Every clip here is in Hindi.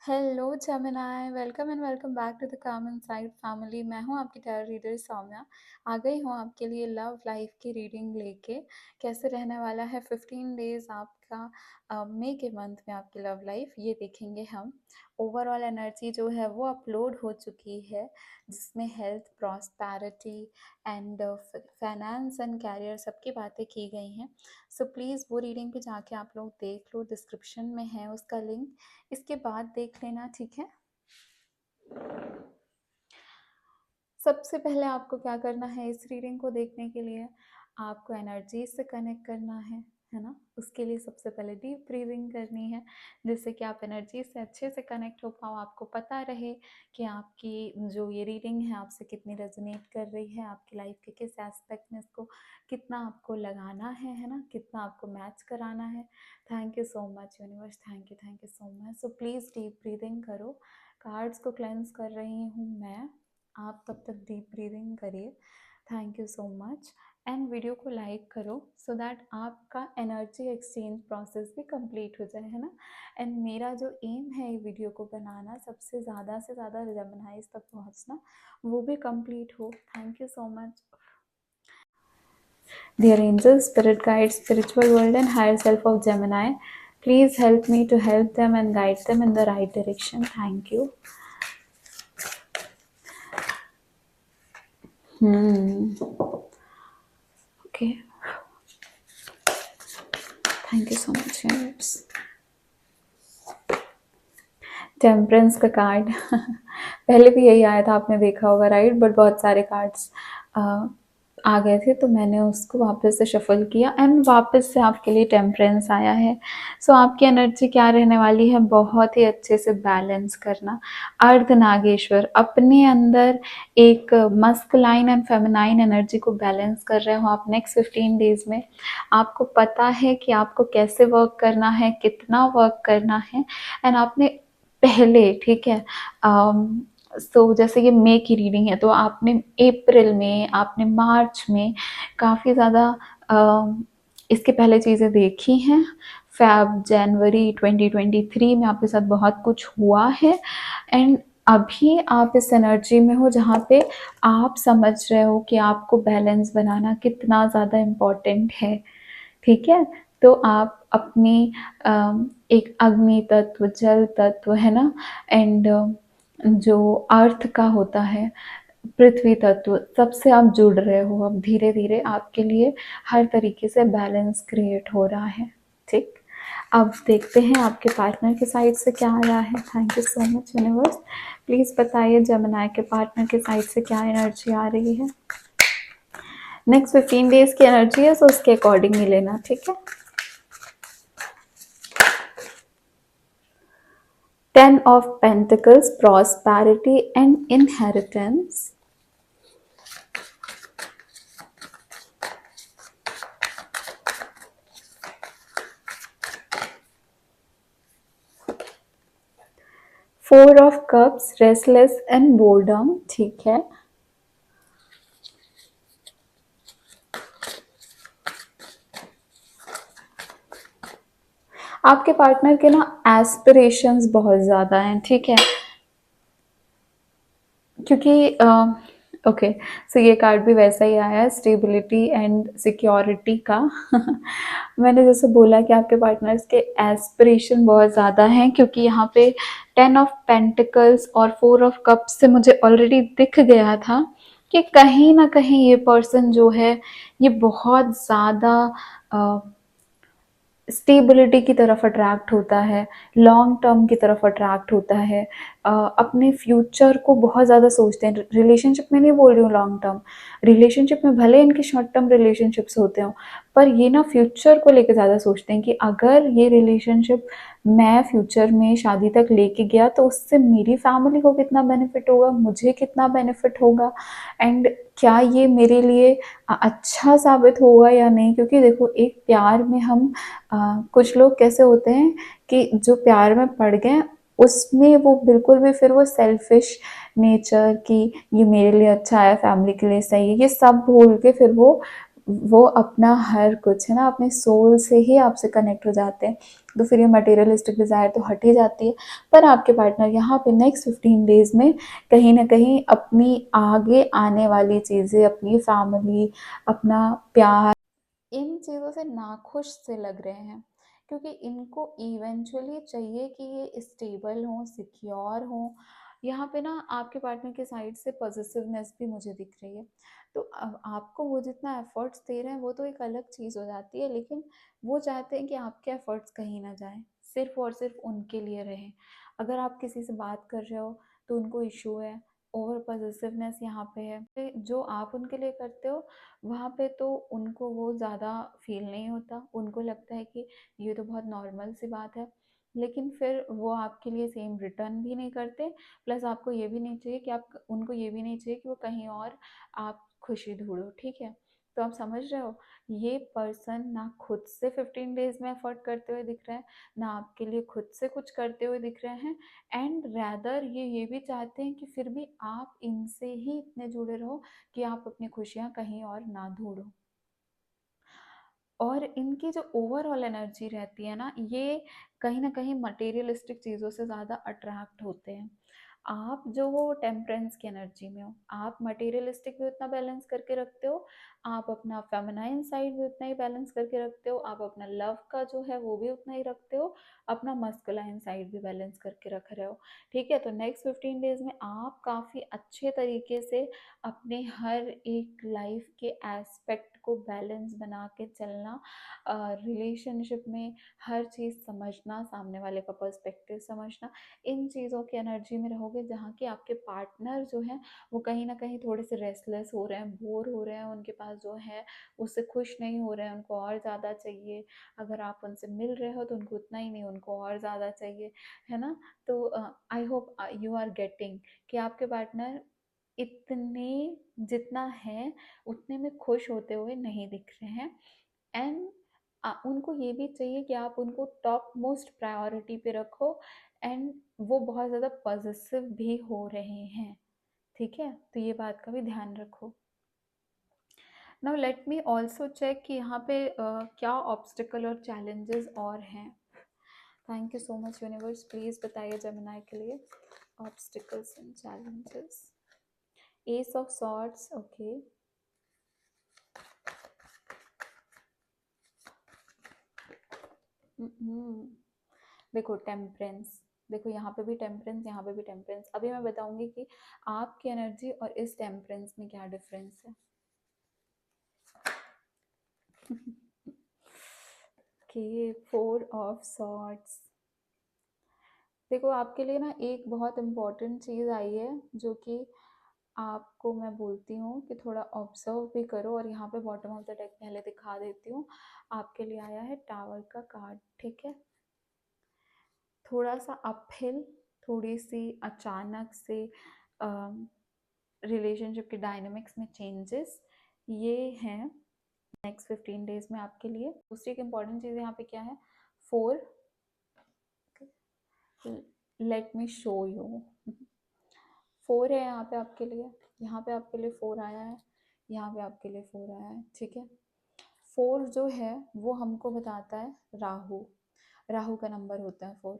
Hello Gemini, welcome and welcome back to the calm inside family. मैं हूं आपकी टैरो रीडर सौम्या। आ गई हूं आपके लिए लव लाइफ की रीडिंग लेके। कैसे रहने वाला है 15 डेज आपका मई के मंथ में आपकी लव लाइफ, ये देखेंगे हम। ओवरऑल एनर्जी जो है वो अपलोड हो चुकी है, जिसमें health, prosperity and finance and career सबकी बातें की गई हैं। सो प्लीज़ वो रीडिंग पे जाके आप लोग देख लो, डिस्क्रिप्शन में है उसका लिंक, इसके बाद देख लेना, ठीक है। सबसे पहले आपको क्या करना है, इस रीडिंग को देखने के लिए आपको एनर्जी से कनेक्ट करना है ना। उसके लिए सबसे पहले डीप ब्रीदिंग करनी है, जिससे कि आप एनर्जी से अच्छे से कनेक्ट हो पाओ, आपको पता रहे कि आपकी जो ये रीडिंग है आपसे कितनी रेजोनेट कर रही है, आपकी लाइफ के किस एस्पेक्ट में इसको कितना आपको लगाना है ना, कितना आपको मैच कराना है। Thank you so much universe, thank you so much. So please deep breathing करो। कार्ड्स को क्लेंस कर रही हूँ मैं, आप तब तक डीप ब्रीदिंग करिए। Thank you so much. And video को लाइक करो सो दैट आपका एनर्जी एक्सचेंज प्रोसेस भी कंप्लीट हो जाए, है ना। एंड मेरा जो एम है ये वीडियो को बनाना, सबसे ज़्यादा से ज़्यादा जेमिनाइज तक पहुंचना, वो भी कंप्लीट हो। Thank you so much. Dear angels, spirit guides, spiritual world and higher self of Gemini, please help me to help them and guide them in the right direction. Thank you. Okay. Thank you so much universe. Temperance का कार्ड पहले भी यही आया था, आपने देखा होगा राइट, बट बहुत सारे कार्ड्स आ गए थे तो मैंने उसको वापस से शफल किया एंड वापस से आपके लिए टेम्परेंस आया है। सो आपकी एनर्जी क्या रहने वाली है, बहुत ही अच्छे से बैलेंस करना। अर्ध नागेश्वर अपने अंदर एक मस्कुलाइन एंड फेमिनाइन एनर्जी को बैलेंस कर रहे हो आप नेक्स्ट 15 डेज में। आपको पता है कि आपको कैसे वर्क करना है, कितना वर्क करना है, एंड आपने पहले, ठीक है, तो जैसे ये मई की रीडिंग है तो आपने अप्रैल में, आपने मार्च में काफ़ी ज़्यादा इसके पहले चीज़ें देखी हैं। फैब जनवरी 2023 में आपके साथ बहुत कुछ हुआ है एंड अभी आप इस एनर्जी में हो जहाँ पे आप समझ रहे हो कि आपको बैलेंस बनाना कितना ज़्यादा इम्पोर्टेंट है, ठीक है। तो आप अपनी एक अग्नि तत्व, जल तत्व, है ना, एंड जो अर्थ का होता है, पृथ्वी तत्व, सबसे आप जुड़ रहे हो। अब धीरे धीरे आपके लिए हर तरीके से बैलेंस क्रिएट हो रहा है, ठीक। अब देखते हैं आपके पार्टनर के साइड से क्या आ रहा है। Thank you so much universe. Please बताइए जेमिनी के पार्टनर के साइड से क्या एनर्जी आ रही है। नेक्स्ट 15 डेज की एनर्जी है, तो उसके अकॉर्डिंग ही लेना, ठीक है। 10 of Pentacles, prosperity and inheritance. Four of Cups, restless and boredom, ठीक है। आपके पार्टनर के ना एस्पिरेशंस बहुत ज़्यादा हैं, ठीक है, क्योंकि ओके, सो ये कार्ड भी वैसा ही आया है, स्टेबिलिटी एंड सिक्योरिटी का मैंने जैसे बोला कि आपके पार्टनर्स के एस्पिरेशन बहुत ज़्यादा हैं, क्योंकि यहाँ पे 10 ऑफ पेंटिकल्स और 4 ऑफ कप्स से मुझे ऑलरेडी दिख गया था कि कहीं ना कहीं ये पर्सन जो है ये बहुत ज़्यादा स्टेबिलिटी की तरफ अट्रैक्ट होता है, लॉन्ग टर्म की तरफ अट्रैक्ट होता है, अपने फ्यूचर को बहुत ज़्यादा सोचते हैं। रिलेशनशिप में नहीं बोल रही हूँ, लॉन्ग टर्म रिलेशनशिप में भले इनके शॉर्ट टर्म रिलेशनशिप्स होते हों, पर ये ना फ्यूचर को लेके ज़्यादा सोचते हैं कि अगर ये रिलेशनशिप मैं फ्यूचर में शादी तक लेके गया तो उससे मेरी फैमिली को कितना बेनिफिट होगा, मुझे कितना बेनिफिट होगा, एंड क्या ये मेरे लिए अच्छा साबित होगा या नहीं। क्योंकि देखो, एक प्यार में हम कुछ लोग कैसे होते हैं कि जो प्यार में पड़ गए उसमें वो बिल्कुल भी फिर वो सेल्फिश नेचर कि ये मेरे लिए अच्छा है, फैमिली के लिए सही है, ये सब भूल के फिर वो वो अपना हर कुछ है ना अपने सोल से ही आपसे कनेक्ट हो जाते हैं, तो फिर ये मटेरियलिस्टिक डिज़ायर तो हट ही जाती है। पर आपके पार्टनर यहाँ पे नेक्स्ट 15 डेज़ में कहीं न कहीं अपनी आगे आने वाली चीज़ें, अपनी फैमिली, अपना प्यार, इन चीज़ों से नाखुश से लग रहे हैं, क्योंकि इनको इवेंचुअली चाहिए कि ये स्टेबल हों, सिक्योर हों। यहाँ पे ना आपके पार्टनर की साइड से पॉजिटिवनेस भी मुझे दिख रही है। तो अब आपको वो जितना एफर्ट्स दे रहे हैं वो तो एक अलग चीज़ हो जाती है, लेकिन वो चाहते हैं कि आपके एफर्ट्स कहीं ना जाएं, सिर्फ और सिर्फ उनके लिए रहें। अगर आप किसी से बात कर रहे हो तो उनको इशू है, ओवर पॉजिटिवनेस यहाँ पे है। जो आप उनके लिए करते हो वहाँ पे तो उनको वो ज़्यादा फ़ील नहीं होता, उनको लगता है कि ये तो बहुत नॉर्मल सी बात है। लेकिन फिर वो आपके लिए सेम रिटर्न भी नहीं करते, प्लस आपको ये भी नहीं चाहिए कि आप उनको ये भी नहीं चाहिए कि वो कहीं और आप खुशी ढूँढो, ठीक है? तो आप समझ रहे हो, ये पर्सन ना खुद से 15 डेज़ में एफर्ट करते हुए दिख रहे हैं, ना आपके लिए खुद से कुछ करते हुए दिख रहे हैं, एंड रैदर ये भी चाहते हैं कि फिर भी आप इनसे ही इतने जुड़े रहो कि आप अपनी खुशियाँ कहीं और ना ढूँढो। और इनकी जो ओवरऑल एनर्जी रहती है ना, ये कहीं न कहीं मटेरियलिस्टिक चीज़ों से ज़्यादा अट्रैक्ट होते हैं। आप जो हो टेम्परेंस की एनर्जी में हो, आप मटेरियलिस्टिक भी उतना बैलेंस करके रखते हो, आप अपना फेमिनाइन साइड भी उतना ही बैलेंस करके रखते हो, आप अपना लव का जो है वो भी उतना ही रखते हो, अपना मस्कुलाइन साइड भी बैलेंस करके रख रहे हो, ठीक है? तो नेक्स्ट 15 डेज़ में आप काफ़ी अच्छे तरीके से अपने हर एक लाइफ के एस्पेक्ट को बैलेंस बना के चलना, रिलेशनशिप में हर चीज़ समझना, सामने वाले का पर्सपेक्टिव समझना, इन चीज़ों की एनर्जी में रहोगे जहाँ कि आपके पार्टनर जो हैं वो कहीं ना कहीं थोड़े से रेस्टलेस हो रहे हैं, बोर हो रहे हैं, उनके पास जो है उससे खुश नहीं हो रहे हैं, उनको और ज़्यादा चाहिए। अगर आप उनसे मिल रहे हो तो उनको उतना ही नहीं, उनको और ज़्यादा चाहिए, है ना? तो I hope you are getting कि आपके पार्टनर इतने जितना है उतने में खुश होते हुए नहीं दिख रहे हैं, एंड उनको ये भी चाहिए कि आप उनको टॉप मोस्ट प्रायोरिटी पे रखो, एंड वो बहुत ज़्यादा पॉजिटिव भी हो रहे हैं, ठीक है? तो ये बात का भी ध्यान रखो। Now let me also check कि यहाँ पे क्या ऑब्स्टिकल और चैलेंजेस और हैं। Thank you so much universe, please बताइए जेमिनी के लिए obstacles and challenges. Ace of swords, okay. देखो टेम्परेंस, देखो यहाँ पे भी टेम्परेंस, यहाँ पे भी टेम्परेंस। अभी मैं बताऊंगी कि आपकी एनर्जी और इस टेम्परेंस में क्या डिफरेंस है। कि 4 ऑफ सॉर्ड्स, देखो आपके लिए ना एक बहुत इम्पोर्टेंट चीज़ आई है जो कि आपको मैं बोलती हूँ कि थोड़ा ऑब्जर्व भी करो, और यहाँ पे बॉटम ऑफ द डेक पहले दिखा देती हूँ। आपके लिए आया है टावर का कार्ड, ठीक है? थोड़ा सा अपहिल, थोड़ी सी अचानक से रिलेशनशिप के डायनामिक्स में चेंजेस, ये हैं नेक्स्ट 15 डेज में आपके लिए। दूसरी एक इम्पॉर्टेंट चीज़ यहाँ पे क्या है, 4, लेट मी शो यू। 4 है यहाँ पे आपके लिए, यहाँ पे आपके लिए 4 आया है, यहाँ पे आपके लिए 4 आया है, ठीक है? 4 जो है वो हमको बताता है राहु, राहु का नंबर होता है 4।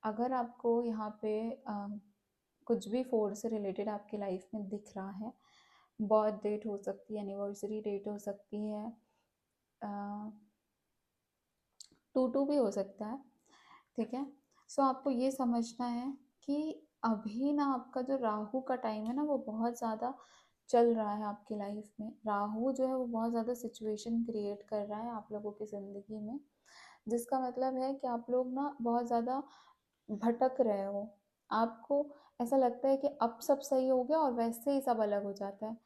अगर आपको यहाँ पे कुछ भी 4 से रिलेटेड आपकी लाइफ में दिख रहा है, बर्थ डेट हो सकती है, एनिवर्सरी डेट हो सकती है, 2 भी हो सकता है, ठीक है? सो आपको ये समझना है कि अभी ना आपका जो राहु का टाइम है ना वो बहुत ज़्यादा चल रहा है आपकी लाइफ में। राहु जो है वो बहुत ज़्यादा सिचुएशन क्रिएट कर रहा है आप लोगों की ज़िंदगी में, जिसका मतलब है कि आप लोग ना बहुत ज़्यादा भटक रहे हो। आपको ऐसा लगता है कि अब सब सही हो गया और वैसे ही सब अलग हो जाता है।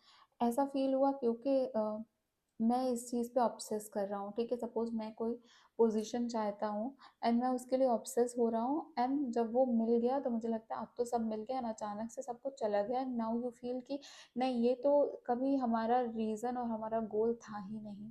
ऐसा फ़ील हुआ क्योंकि मैं इस चीज़ पे ऑब्सेस कर रहा हूँ, ठीक है? सपोज़ मैं कोई पोज़ीशन चाहता हूँ एंड मैं उसके लिए ऑब्सेस हो रहा हूँ, एंड जब वो मिल गया तो मुझे लगता है अब तो सब मिल गया, एंड अचानक से सब कुछ चला गया, एंड नाउ यू फ़ील कि नहीं, ये तो कभी हमारा रीज़न और हमारा गोल था ही नहीं।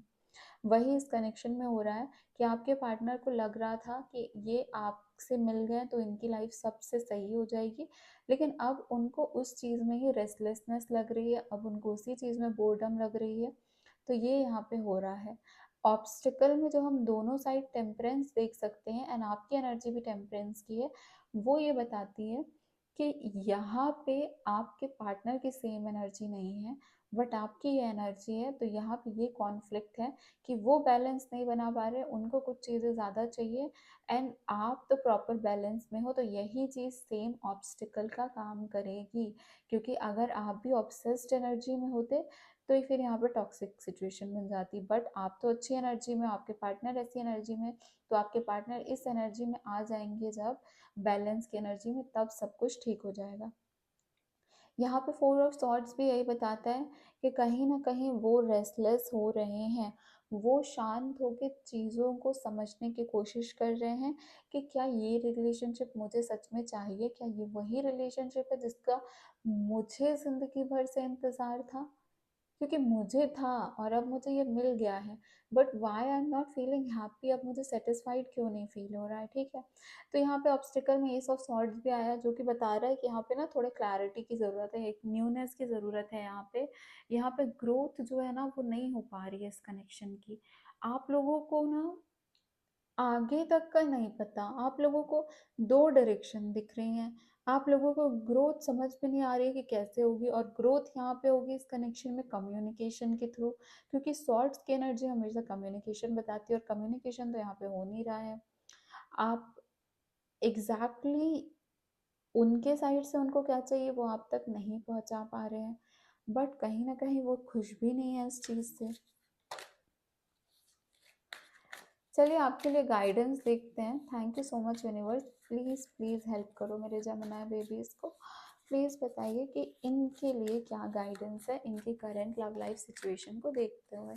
वही इस कनेक्शन में हो रहा है कि आपके पार्टनर को लग रहा था कि ये आपसे मिल गए तो इनकी लाइफ सबसे सही हो जाएगी, लेकिन अब उनको उस चीज़ में ही रेस्टलेसनेस लग रही है, अब उनको उसी चीज़ में बोर्डम लग रही है। तो ये यहाँ पे हो रहा है। ऑब्स्टिकल में जो हम दोनों साइड टेम्परेंस देख सकते हैं एंड आपकी एनर्जी भी टेम्परेंस की है, वो ये बताती है कि यहाँ पे आपके पार्टनर की सेम एनर्जी नहीं है, बट आपकी ये एनर्जी है, तो यहाँ पे ये कॉन्फ्लिक्ट है कि वो बैलेंस नहीं बना पा रहे, उनको कुछ चीज़ें ज़्यादा चाहिए एंड आप तो प्रॉपर बैलेंस में हो, तो यही चीज़ सेम ऑब्स्टिकल का काम करेगी। क्योंकि अगर आप भी ऑब्सेस्ड एनर्जी में होते तो फिर यहाँ पे टॉक्सिक सिचुएशन बन जाती, बट आप तो अच्छी एनर्जी में, आपके पार्टनर ऐसी एनर्जी में, तो आपके पार्टनर इस एनर्जी में आ जाएंगे जब बैलेंस की एनर्जी में, तब सब कुछ ठीक हो जाएगा। यहाँ पे फोर ऑफ सॉर्ड्स भी यही बताता है कि कहीं ना कहीं वो रेस्टलेस हो रहे हैं, वो शांत होकर चीज़ों को समझने की कोशिश कर रहे हैं कि क्या ये रिलेशनशिप मुझे सच में चाहिए, क्या ये वही रिलेशनशिप है जिसका मुझे ज़िंदगी भर से इंतज़ार था, क्योंकि मुझे था और अब मुझे ये मिल गया है, but why I am not feeling happy, अब मुझे सेटिस्फाइड क्यों नहीं फील हो रहा है, ठीक है। तो यहाँ पे ऑब्स्टिकल में एस ऑफ सॉर्ड्स भी आया, जो कि बता रहा है कि यहाँ पे ना थोड़े क्लैरिटी की ज़रूरत है, एक न्यूनेस की ज़रूरत है यहाँ पे ग्रोथ जो है ना वो नहीं हो पा रही है इस कनेक्शन की। आप लोगों को ना आगे तक का नहीं पता, आप लोगों को 2 डायरेक्शन दिख रही हैं, आप लोगों को ग्रोथ समझ में नहीं आ रही है कि कैसे होगी, और ग्रोथ यहाँ पे होगी इस कनेक्शन में कम्युनिकेशन के थ्रू, क्योंकि सॉर्ड्स की एनर्जी हमेशा कम्युनिकेशन बताती है और कम्युनिकेशन तो यहाँ पे हो नहीं रहा है। आप एग्जैक्टली उनके साइड से उनको क्या चाहिए वो आप तक नहीं पहुँचा पा रहे हैं, बट कहीं न कहीं वो खुश भी नहीं है इस चीज़ से। चलिए आपके लिए गाइडेंस देखते हैं। Thank you so much universe, please please help करो मेरे जमुना बेबीज़ को। प्लीज़ बताइए कि इनके लिए क्या गाइडेंस है इनकी करंट लव लाइफ सिचुएशन को देखते हुए।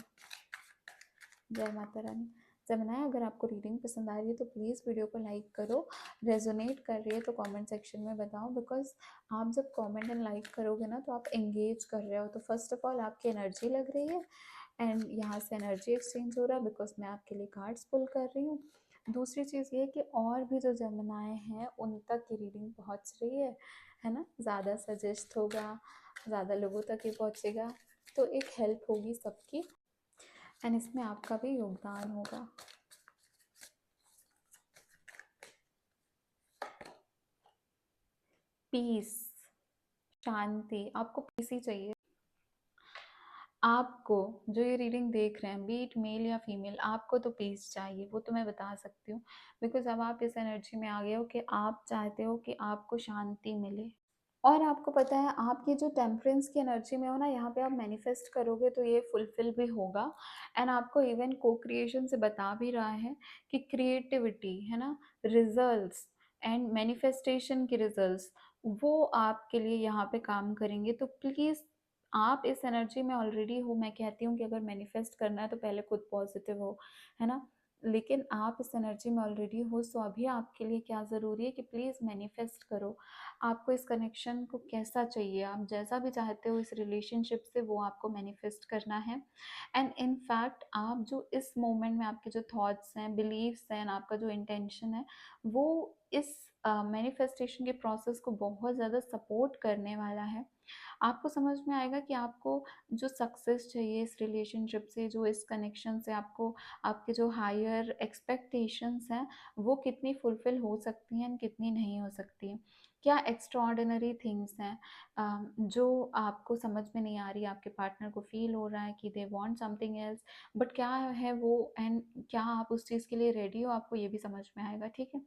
जय माता रानी। जमुना, अगर आपको रीडिंग पसंद आ रही है तो प्लीज़ वीडियो को लाइक करो, रेजोनेट कर रही है तो कमेंट सेक्शन में बताओ, बिकॉज आप जब कमेंट एंड लाइक करोगे ना तो आप एंगेज कर रहे हो, तो फर्स्ट ऑफ ऑल आपकी एनर्जी लग रही है एंड यहाँ से एनर्जी एक्सचेंज हो रहा है, बिकॉज मैं आपके लिए कार्ड्स पुल कर रही हूँ। दूसरी चीज़ ये कि और भी जो जमुनाएँ हैं उन तक की रीडिंग पहुँच रही है ना, ज़्यादा सजेस्ट होगा, ज़्यादा लोगों तक ही पहुँचेगा, तो एक हेल्प होगी सबकी एंड इसमें आपका भी योगदान होगा। पीस, शांति, आपको पीस ही चाहिए। आपको जो ये रीडिंग देख रहे हैं, बी इट मेल या फीमेल, आपको तो पीस चाहिए, वो तो मैं बता सकती हूँ, बिकॉज अब आप इस एनर्जी में आ गए हो कि आप चाहते हो कि आपको शांति मिले। और आपको पता है आप ये जो टेम्परेंस की एनर्जी में हो ना, यहाँ पे आप मैनिफेस्ट करोगे तो ये फुलफिल भी होगा एंड आपको इवन को क्रिएशन से बता भी रहा है कि क्रिएटिविटी है ना, रिजल्ट्स एंड मैनिफेस्टेशन के रिजल्ट्स वो आपके लिए यहाँ पे काम करेंगे। तो प्लीज़ आप इस एनर्जी में ऑलरेडी हो, मैं कहती हूँ कि अगर मैनिफेस्ट करना है तो पहले खुद पॉजिटिव हो, है ना, लेकिन आप इस एनर्जी में ऑलरेडी हो, सो अभी आपके लिए क्या ज़रूरी है कि प्लीज़ मैनिफेस्ट करो। आपको इस कनेक्शन को कैसा चाहिए, आप जैसा भी चाहते हो इस रिलेशनशिप से वो आपको मैनिफेस्ट करना है एंड इन फैक्ट आप जो इस मोमेंट में आपके जो थॉट्स हैं, बिलीव्स हैं, आपका जो इंटेंशन है, वो इस मैनिफेस्टेशन के प्रोसेस को बहुत ज़्यादा सपोर्ट करने वाला है। आपको समझ में आएगा कि आपको जो सक्सेस चाहिए इस रिलेशनशिप से, जो इस कनेक्शन से आपको, आपके जो हायर एक्सपेक्टेशंस हैं वो कितनी फुलफिल हो सकती हैं, कितनी नहीं हो सकती हैं, क्या एक्स्ट्रॉर्डिनरी थिंग्स हैं जो आपको समझ में नहीं आ रही, आपके पार्टनर को फील हो रहा है कि they want something else, but क्या है वो एंड क्या आप उस चीज़ के लिए रेडी हो, आपको ये भी समझ में आएगा, ठीक है।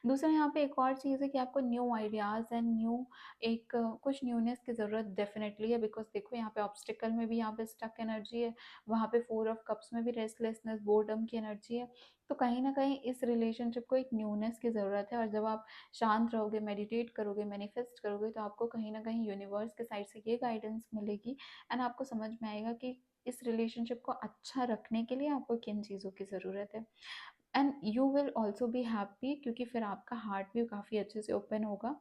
दूसरा यहाँ पे एक और चीज़ है कि आपको न्यू आइडियाज़ एंड न्यू एक कुछ न्यूनेस की ज़रूरत डेफिनेटली है, बिकॉज देखो यहाँ पे ऑब्स्टिकल में भी यहाँ पे स्टक एनर्जी है, वहाँ पे फोर ऑफ कप्स में भी रेस्टलेसनेस, बोर्डम की एनर्जी है, तो कहीं ना कहीं इस रिलेशनशिप को एक न्यूनेस की ज़रूरत है। और जब आप शांत रहोगे, मेडिटेट करोगे, मैनिफेस्ट करोगे, तो आपको कहीं ना कहीं यूनिवर्स के साइड से ये गाइडेंस मिलेगी एंड आपको समझ में आएगा कि इस रिलेशनशिप को अच्छा रखने के लिए आपको किन चीज़ों की ज़रूरत है and you will also be happy, क्योंकि फिर आपका हार्ट भी काफ़ी अच्छे से ओपन होगा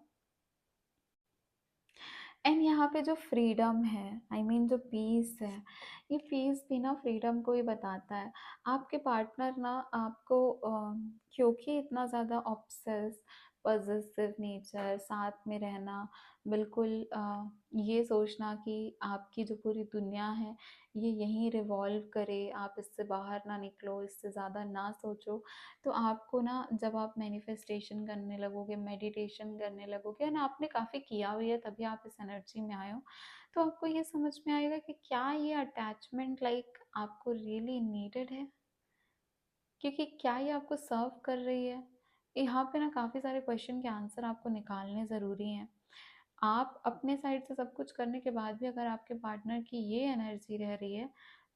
एंड यहाँ पे जो फ्रीडम है, आई मीन जो पीस है, ये पीस भी ना फ्रीडम को ही बताता है। आपके पार्टनर ना आपको क्योंकि इतना ज़्यादा ऑब्सेस पॉसेसिव नेचर, साथ में रहना, बिल्कुल ये सोचना कि आपकी जो पूरी दुनिया है ये यहीं रिवॉल्व करे, आप इससे बाहर ना निकलो, इससे ज़्यादा ना सोचो। तो आपको ना जब आप मैनिफेस्टेशन करने लगोगे, मेडिटेशन करने लगोगे एंड आपने काफ़ी किया भी है तभी आप इस एनर्जी में आए हो, तो आपको ये समझ में आएगा कि क्या ये अटैचमेंट लाइक आपको रियली नीडेड है? क्योंकि क्या ये आपको सर्व कर रही है? यहाँ पे ना काफ़ी सारे क्वेश्चन के आंसर आपको निकालने ज़रूरी हैं। आप अपने साइड से सब कुछ करने के बाद भी अगर आपके पार्टनर की ये एनर्जी रह रही है,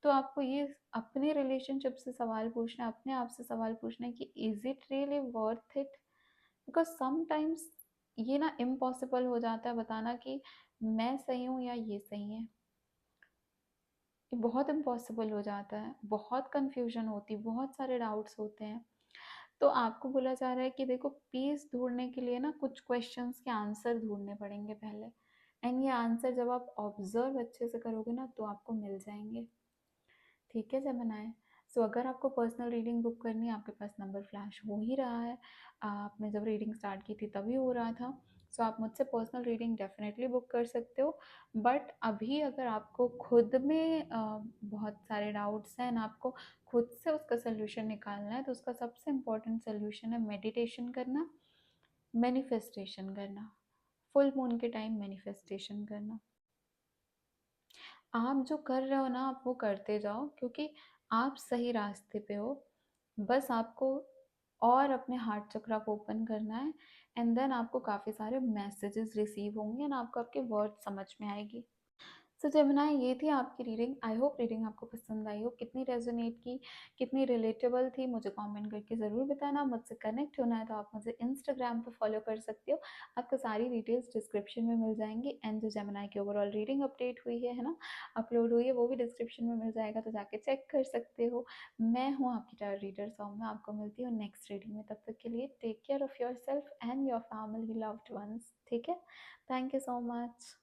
तो आपको ये अपने रिलेशनशिप से सवाल पूछना है, अपने आप से सवाल पूछना है कि is it really worth it? Because sometimes ये ना इम्पॉसिबल हो जाता है बताना कि मैं सही हूँ या ये सही है। ये बहुत इम्पॉसिबल हो जाता है, बहुत कन्फ्यूज़न होती है, बहुत सारे डाउट्स होते हैं। तो आपको बोला जा रहा है कि देखो पीस ढूँढने के लिए ना कुछ क्वेश्चंस के आंसर ढूँढने पड़ेंगे पहले एंड ये आंसर जब आप ऑब्ज़र्व अच्छे से करोगे ना तो आपको मिल जाएँगे। ठीक है जेमिनी। सो अगर आपको पर्सनल रीडिंग बुक करनी है, आपके पास नंबर फ्लैश हो ही रहा है। आपने जब रीडिंग स्टार्ट की थी तभी हो रहा था। सो आप मुझसे पर्सनल रीडिंग डेफ़िनेटली बुक कर सकते हो। बट अभी अगर आपको खुद में बहुत सारे डाउट्स हैं एंड आपको खुद से उसका सॉल्यूशन निकालना है, तो उसका सबसे इम्पोर्टेंट सॉल्यूशन है मेडिटेशन करना, मैनिफेस्टेशन करना। फुल मून के टाइम मैनिफेस्टेशन करना। आप जो कर रहे हो ना आप वो करते जाओ क्योंकि आप सही रास्ते पे हो। बस आपको और अपने हार्ट चक्रा को ओपन करना है एंड देन आपको काफ़ी सारे मैसेजेस रिसीव होंगे एंड आपको आपके वर्ड समझ में आएगी। सो जेमिनी ये थी आपकी रीडिंग। आई होप रीडिंग आपको पसंद आई हो। कितनी रेजोनेट की, कितनी रिलेटेबल थी मुझे कमेंट करके ज़रूर बताना। मुझसे कनेक्ट होना है तो आप मुझे इंस्टाग्राम पे फॉलो कर सकते हो। आपको सारी डिटेल्स डिस्क्रिप्शन में मिल जाएंगी एंड जो जेमिनी की ओवरऑल रीडिंग अपडेट हुई है ना, अपलोड हुई है, वो भी डिस्क्रिप्शन में मिल जाएगा तो जाके चेक कर सकते हो। मैं हूँ आपकी टायर रीडर सौम्या। आपको मिलती हूँ नेक्स्ट रीडिंग में। तब तक के लिए take care of your self and your family loved ones. ठीक है? Thank you so much.